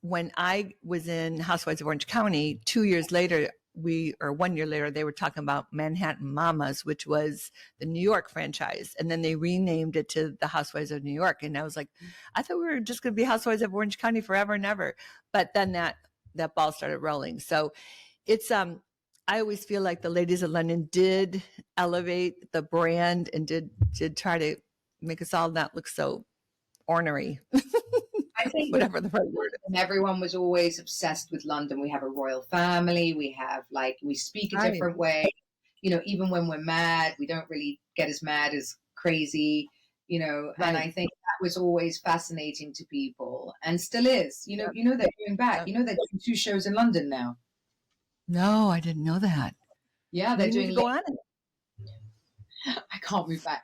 when I was in Housewives of Orange County, 2 years later, 1 year later, they were talking about Manhattan Mamas, which was the New York franchise. And then they renamed it to the Housewives of New York. And I was like, I thought we were just going to be Housewives of Orange County forever and ever. But then that ball started rolling. So it's, I always feel like the Ladies of London did elevate the brand and did try to make us all not look so ornery. I think whatever the right word is. And everyone was always obsessed with London. We have a royal family. We have we speak a different way. Even when we're mad, we don't really get as mad as crazy, and I think that was always fascinating to people and still is. They're going back. They're doing 2 shows in London now. No, I didn't know that. Yeah, they're doing. Go on. I can't move back.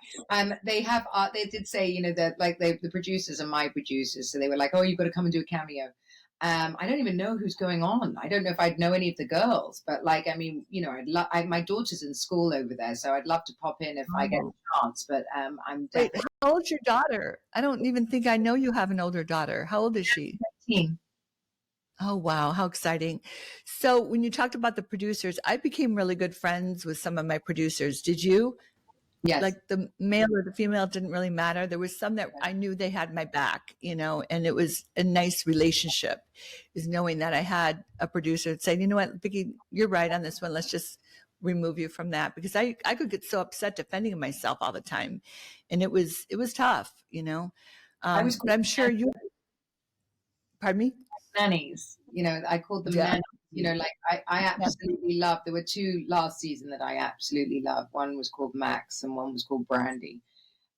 They have. They did say, that the producers are my producers, so they were like, "Oh, you've got to come and do a cameo." I don't even know who's going on. I don't know if I'd know any of the girls, but my daughter's in school over there, so I'd love to pop in if I get a chance. But I'm definitely. Wait, how old's your daughter? I don't even think I know you have an older daughter. How old is she? 13. Oh, wow. How exciting. So when you talked about the producers, I became really good friends with some of my producers. Did you? Yes. Like the male or the female didn't really matter. There was some that I knew they had my back, and it was a nice relationship, is knowing that I had a producer that said, you know what, Vicki, you're right on this one. Let's just remove you from that, because I could get so upset defending myself all the time. And it was tough, but I'm sure you, pardon me? Nannies, I called them nannies. I absolutely loved. There were 2 last season that I absolutely loved. One was called Max and one was called Brandy.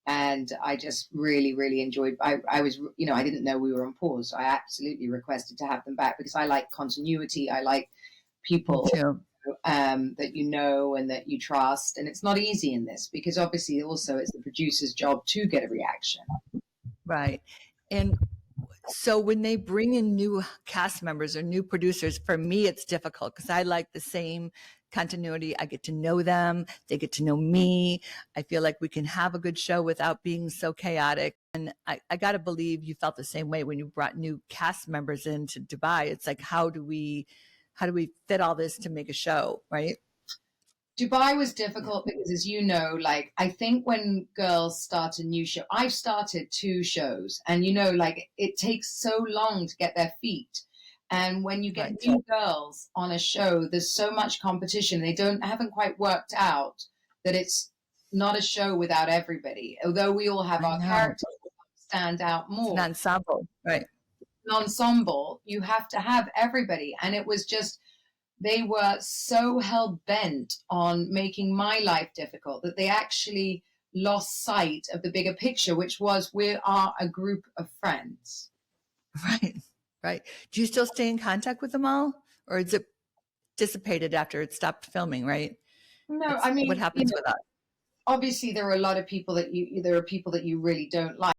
And I just really, really enjoyed. I was, I didn't know we were on pause. So I absolutely requested to have them back because I like continuity. I like people that and that you trust. And it's not easy in this because obviously also it's the producer's job to get a reaction. Right. And so when they bring in new cast members or new producers, for me, it's difficult because I like the same continuity. I get to know them. They get to know me. I feel like we can have a good show without being so chaotic. And I got to believe you felt the same way when you brought new cast members into Dubai. It's like, how do we fit all this to make a show, right? Dubai was difficult because, as you know, I think when girls start a new show, I've started 2 shows and, it takes so long to get their feet. And when you get new girls on a show, there's so much competition. They haven't quite worked out that it's not a show without everybody. Although we all have our characters stand out more. It's an ensemble, right? An ensemble, you have to have everybody. And it was just, they were so hell-bent on making my life difficult that they actually lost sight of the bigger picture, which was we are a group of friends. Right. Do you still stay in contact with them all? Or is it dissipated after it stopped filming, right? No, what happens with us? Obviously, there are a lot of people that you really don't like.